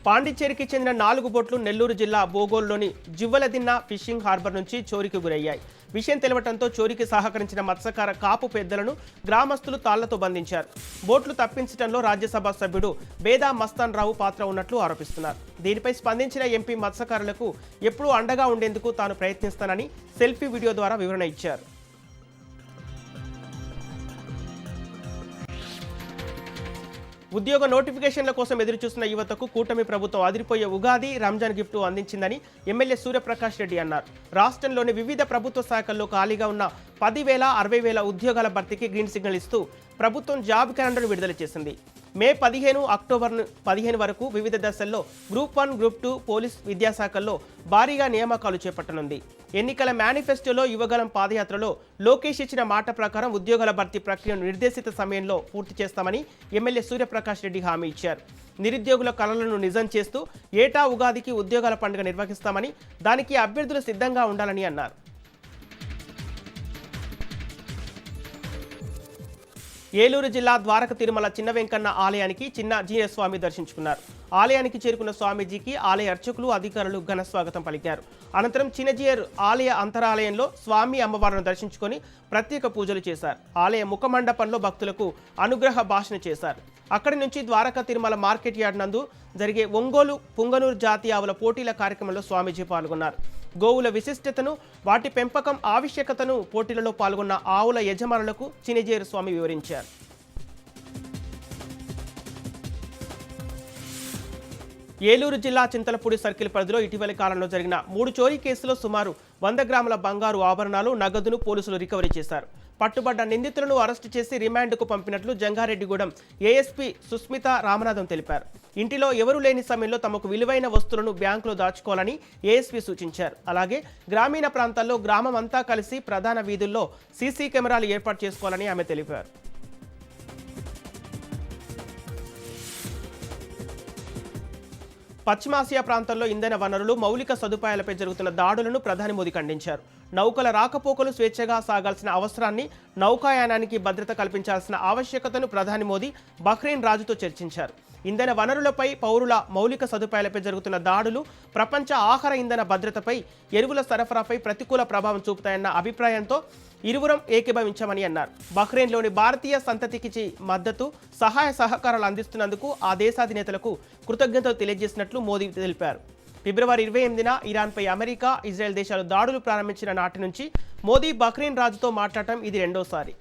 పాండిచ్చేరికి చెందిన 4 బోట్లు నెల్లూరు జిల్లా బోగోలులోని జివ్వలదిన్న ఫిషింగ్ హార్బర్ నుంచి చోరీకి గురయ్యాయి. విషయం తెలవడంతో చోరీకి సహకరించిన మత్స్యకార కాపు పెద్దలను గ్రామస్తులు తాళ్లతో బంధించారు. బోట్లు తప్పించడంలో రాజ్యసభ సభ్యుడు బేదా మస్తాన్ రావు పాత్ర ఉన్నట్లు ఆరోపిస్తున్నారు. దీనిపై స్పందించిన ఎంపీ మత్స్యకారులకు ఎప్పుడూ అండగా ఉండేందుకు తాను ప్రయత్నిస్తానని సెల్ఫీ వీడియో ద్వారా వివరణ ఇచ్చారు. ఉద్యోగ నోటిఫికేషన్ల కోసం ఎదురుచూస్తున్న యువతకు కూటమి ప్రభుత్వం అదిరిపోయే ఉగాది, రంజాన్ గిఫ్ట్ అందించిందని ఎమ్మెల్యే సూర్యప్రకాష్ రెడ్డి అన్నారు. రాష్ట్రంలోని వివిధ ప్రభుత్వ శాఖల్లో ఖాళీగా ఉన్న 10,000, 60,000 ఉద్యోగాల భర్తీకి గ్రీన్ సిగ్నల్ ఇస్తూ ప్రభుత్వం జాబ్ క్యాలెండర్ను విడుదల చేసింది. మే 15, అక్టోబర్ 15 వరకు వివిధ దశల్లో గ్రూప్ 1, గ్రూప్ 2 పోలీస్ విద్యాశాఖల్లో భారీగా నియామకాలు చేపట్టనుంది. ఎన్నికల మేనిఫెస్టోలో యువగలం పాదయాత్రలో లోకేష్ ఇచ్చిన మాట ప్రకారం ఉద్యోగాల భర్తీ ప్రక్రియను నిర్దేశిత సమయంలో పూర్తి చేస్తామని ఎమ్మెల్యే సూర్యప్రకాష్ రెడ్డి హామీ ఇచ్చారు. నిరుద్యోగుల కలలను నిజం చేస్తూ ఏటా ఉగాదికి ఉద్యోగాల పండుగ నిర్వహిస్తామని, దానికి అభ్యర్థులు సిద్ధంగా ఉండాలని అన్నారు. ఏలూరు జిల్లా ద్వారక తిరుమల చిన్న వెంకన్న ఆలయానికి చిన్న జీఎస్ స్వామి దర్శించుకున్నారు. ఆలయానికి చేరుకున్న స్వామీజీకి ఆలయ అర్చకులు, అధికారులు ఘన స్వాగతం పలికారు. అనంతరం చిన్నజీయర్ ఆలయ అంతరాలయంలో స్వామి అమ్మవారిని దర్శించుకొని ప్రత్యేక పూజలు చేశారు. ఆలయ ముఖమండపంలో భక్తులకు అనుగ్రహ భాషణ చేశారు. అక్కడి నుంచి ద్వారకా తిరుమల మార్కెట్ యార్డ్ నందు జరిగే ఒంగోలు పుంగనూరు జాతి ఆవుల పోటీల కార్యక్రమంలో స్వామీజీ పాల్గొన్నారు. గోవుల విశిష్టతను, వాటి పెంపకం ఆవశ్యకతను పోటీలలో పాల్గొన్న ఆవుల యజమానులకు చిన్నజీయర్ స్వామి వివరించారు. ఏలూరు జిల్లా చింతలపూడి సర్కిల్ పరిధిలో ఇటీవలి కాలంలో జరిగిన 3 చోరీ కేసులో సుమారు 100 గ్రాముల బంగారు ఆభరణాలు, నగదును పోలీసులు రికవరీ చేశారు. పట్టుబడ్డ నిందితులను అరెస్టు చేసి రిమాండ్కు పంపినట్లు జంగారెడ్డిగూడెం ఏఎస్పీ సుస్మిత రామనాథం తెలిపారు. ఇంటిలో ఎవరూ లేని సమయంలో తమకు విలువైన వస్తువులను బ్యాంకులో దాచుకోవాలని ఏఎస్పీ సూచించారు. అలాగే గ్రామీణ ప్రాంతాల్లో గ్రామం అంతా కలిసి ప్రధాన వీధుల్లో సీసీ కెమెరాలు ఏర్పాటు చేసుకోవాలని ఆమె తెలిపారు. పశ్చిమాసియా ప్రాంతంలో ఇంధన వనరులు, మౌలిక సదుపాయాలపై జరుగుతున్న దాడులను ప్రధాని మోదీ ఖండించారు. నౌకల రాకపోకలు స్వేచ్ఛగా సాగాల్సిన అవసరాన్ని, నౌకాయానానికి భద్రత కల్పించాల్సిన ఆవశ్యకతను ప్రధాని మోదీ బహ్రెయిన్ రాజుతో చర్చించారు. ఇంధన వనరులపై, పౌరుల మౌలిక సదుపాయాలపై జరుగుతున్న దాడులు ప్రపంచ ఆహార ఇంధన భద్రతపై, ఎరువుల సరఫరాపై ప్రతికూల ప్రభావం చూపుతాయన్న అభిప్రాయంతో ఇరువురం ఏకీభవించామని అన్నారు. బహ్రెయిన్లోని భారతీయ సంతతికి మద్దతు, సహాయ సహకారాలు అందిస్తున్నందుకు ఆ దేశాధినేతలకు కృతజ్ఞతలు తెలియజేసినట్లు మోదీ తెలిపారు. ఫిబ్రవరి 28న ఇరాన్పై అమెరికా, ఇజ్రాయెల్ దేశాలు దాడులు ప్రారంభించిన నాటి నుంచి మోదీ బహ్రెయిన్ రాజుతో మాట్లాడటం ఇది రెండోసారి.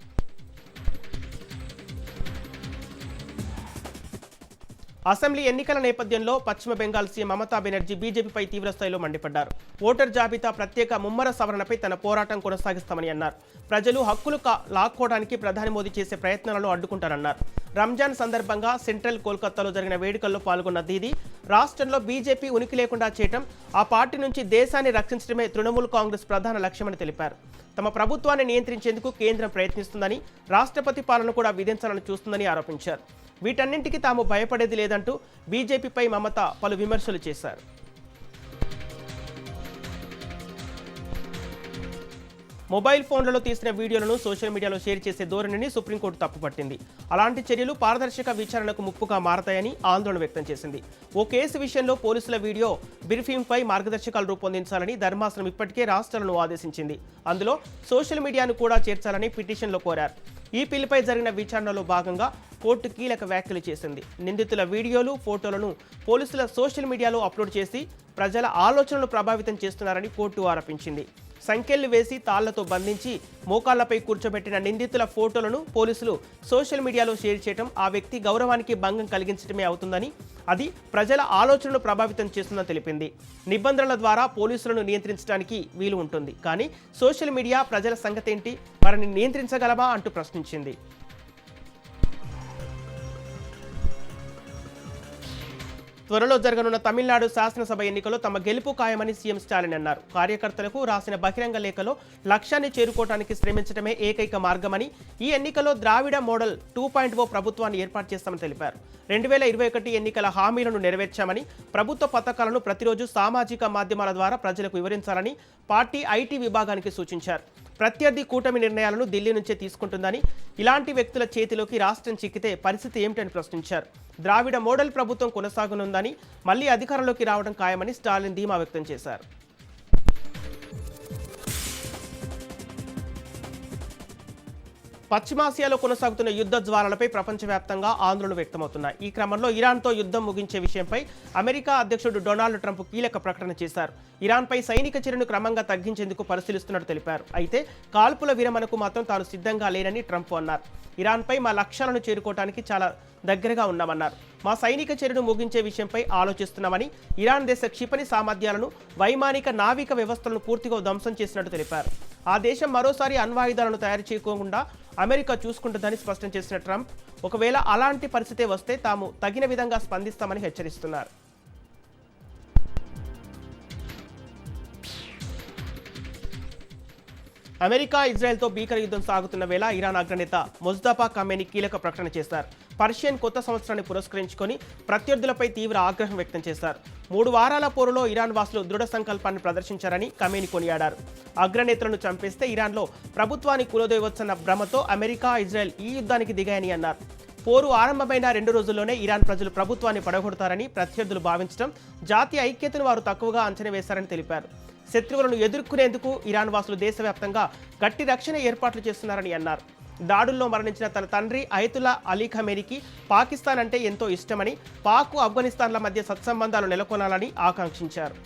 అసెంబ్లీ ఎన్నికల నేపథ్యంలో పశ్చిమ బెంగాల్ సీఎం మమతా బెనర్జీ బీజేపీపై తీవ్రస్థాయిలో మండిపడ్డారు. ఓటర్ జాబితా ప్రత్యేక ముమ్మర సవరణపై తన పోరాటం కొనసాగిస్తామని అన్నారు. ప్రజలు హక్కులు లాక్కోవడానికి ప్రధాని మోదీ చేసే ప్రయత్నాలను అడ్డుకుంటారన్నారు. రంజాన్ సందర్భంగా సెంట్రల్ కోల్కతాలో జరిగిన వేడుకల్లో పాల్గొన్న దీదీ రాష్ట్రంలో బీజేపీ ఉనికి లేకుండా చేయటం, ఆ పార్టీ నుంచి దేశాన్ని రక్షించడమే తృణమూల్ కాంగ్రెస్ ప్రధాన లక్ష్యమని తెలిపారు. తమ ప్రభుత్వాన్ని నియంత్రించేందుకు కేంద్రం ప్రయత్నిస్తుందని, రాష్ట్రపతి పాలన కూడా విధించాలని చూస్తుందని ఆరోపించారు. వీటన్నింటికి తాము భయపడేది లేదంటూ బీజేపీపై మమత పలు విమర్శలు చేశారు. మొబైల్ ఫోన్లలో తీసిన వీడియోలను సోషల్ మీడియాలో షేర్ చేసే ధోరణిని సుప్రీంకోర్టు తప్పుపట్టింది. అలాంటి చర్యలు పారదర్శక విచారణకు ముప్పుగా మారతాయని ఆందోళన వ్యక్తం చేసింది. ఓ కేసు విషయంలో పోలీసుల వీడియో బ్రీఫింగ్పై మార్గదర్శకాలు రూపొందించాలని ధర్మాసనం ఇప్పటికే రాష్ట్రాలను ఆదేశించింది. అందులో సోషల్ మీడియాను కూడా చేర్చాలని పిటిషన్లో కోరారు. ఈ పిల్లుపై జరిగిన విచారణలో భాగంగా కోర్టు కీలక వ్యాఖ్యలు చేసింది. నిందితుల వీడియోలు, ఫోటోలను పోలీసుల సోషల్ మీడియాలో అప్లోడ్ చేసి ప్రజల ఆలోచనలు ప్రభావితం చేస్తున్నారని కోర్టు ఆరోపించింది. సంఖ్యలు వేసి తాళ్లతో బంధించి మోకాళ్లపై కూర్చోబెట్టిన నిందితుల ఫోటోలను పోలీసులు సోషల్ మీడియాలో షేర్ చేయడం ఆ వ్యక్తి గౌరవానికి భంగం కలిగించడమే అవుతుందని, అది ప్రజల ఆలోచనను ప్రభావితం చేస్తుందని తెలిపింది. నిబంధనల ద్వారా పోలీసులను నియంత్రించడానికి వీలు ఉంటుంది, కానీ సోషల్ మీడియా ప్రజల సంగతేంటి, వారిని నియంత్రించగలమా అంటూ ప్రశ్నించింది. త్వరలో జరగనున్న తమిళనాడు శాసనసభ ఎన్నికల్లో తమ గెలుపు ఖాయమని సీఎం స్టాలిన్ అన్నారు. కార్యకర్తలకు రాసిన బహిరంగ లేఖలో లక్ష్యాన్ని చేరుకోవడానికి శ్రమించడమే ఏకైక మార్గమని, ఈ ఎన్నికల్లో ద్రావిడ మోడల్ 2.0 ప్రభుత్వాన్ని ఏర్పాటు చేస్తామని తెలిపారు. 2021 ఎన్నికల హామీలను నెరవేర్చామని, ప్రభుత్వ పథకాలను ప్రతిరోజు సామాజిక మాధ్యమాల ద్వారా ప్రజలకు వివరించాలని పార్టీ ఐటీ విభాగానికి సూచించారు. ప్రత్యర్థి కూటమి నిర్ణయాలను ఢిల్లీ నుంచే తీసుకుంటుందని, ఇలాంటి వ్యక్తుల చేతిలోకి రాష్ట్రం చిక్కితే పరిస్థితి ఏమిటని ప్రశ్నించారు. ద్రావిడ మోడల్ ప్రభుత్వం కొనసాగనుందని, మళ్లీ అధికారంలోకి రావడం ఖాయమని స్టాలిన్ ధీమా వ్యక్తం చేశారు. పశ్చిమాసియాలో కొనసాగుతున్న యుద్ధ జ్వాలలపై ప్రపంచవ్యాప్తంగా ఆందోళనలు వ్యక్తమవుతున్నాయి. ఈ క్రమంలో ఇరాన్తో యుద్ధం ముగించే విషయంపై అమెరికా అధ్యక్షుడు డొనాల్డ్ ట్రంప్ కీలక ప్రకటన చేశారు. ఇరాన్పై సైనిక చర్యను క్రమంగా తగ్గించేందుకు పరిశీలిస్తున్నట్టు తెలిపారు. అయితే కాల్పుల విరమణకు మాత్రం తాను సిద్ధంగా లేనని ట్రంప్ అన్నారు. ఇరాన్పై మా లక్ష్యాలను చేరుకోవడానికి చాలా దగ్గరగా ఉన్నామన్నారు. మా సైనిక చర్యను ముగించే విషయంపై ఆలోచిస్తున్నామని, ఇరాన్ దేశ క్షిపణి సామర్థ్యాలను, వైమానిక నావిక వ్యవస్థలను పూర్తిగా ధ్వంసం చేసినట్టు తెలిపారు. ఆ దేశం మరోసారి అణ్వాయుధాలను తయారు చేయకుండా అమెరికా చూసుకుంటుందని స్పష్టం చేసిన ట్రంప్, ఒకవేళ అలాంటి పరిస్థితి వస్తే తాము తగిన విధంగా స్పందిస్తామని హెచ్చరిస్తున్నారు. అమెరికా ఇజ్రాయెల్తో భీకర యుద్ధం సాగుతున్న వేళ ఇరాన్ అగ్రనేత ముజ్తఫా ఖమేనీ కీలక ప్రకటన చేశారు. పర్షియన్ కొత్త సంవత్సరాన్ని పురస్కరించుకొని ప్రత్యర్థులపై తీవ్ర ఆగ్రహం వ్యక్తం చేశారు. 3 వారాల పోరులో ఇరాన్ వాసులు దృఢ సంకల్పాన్ని ప్రదర్శించారని ఖమేనీ కొనియాడారు. అగ్రనేతలను చంపేస్తే ఇరాన్లో ప్రభుత్వాన్ని కూలదోయవచ్చన్న భ్రమతో అమెరికా, ఇజ్రాయెల్ ఈ యుద్ధానికి దిగాయని అన్నారు. పోరు ఆరంభమైన 2 రోజుల్లోనే ఇరాన్ ప్రజలు ప్రభుత్వాన్ని పడగొడతారని ప్రత్యర్థులు భావించడం, జాతీయ ఐక్యతను వారు తక్కువగా అంచనా వేశారని తెలిపారు. శత్రువులను ఎదుర్కొనేందుకు ఇరాన్ వాసులు దేశవ్యాప్తంగా గట్టి రక్షణ ఏర్పాట్లు చేస్తున్నారని అన్నారు. దాడుల్లో మరణించిన తన తండ్రి అయతుల్లా అలీ ఖమేనీకి పాకిస్తాన్ అంటే ఎంతో ఇష్టమని, పాక్, ఆఫ్ఘనిస్తాన్ల మధ్య సత్సంబంధాలు నెలకొనాలని ఆకాంక్షించారు.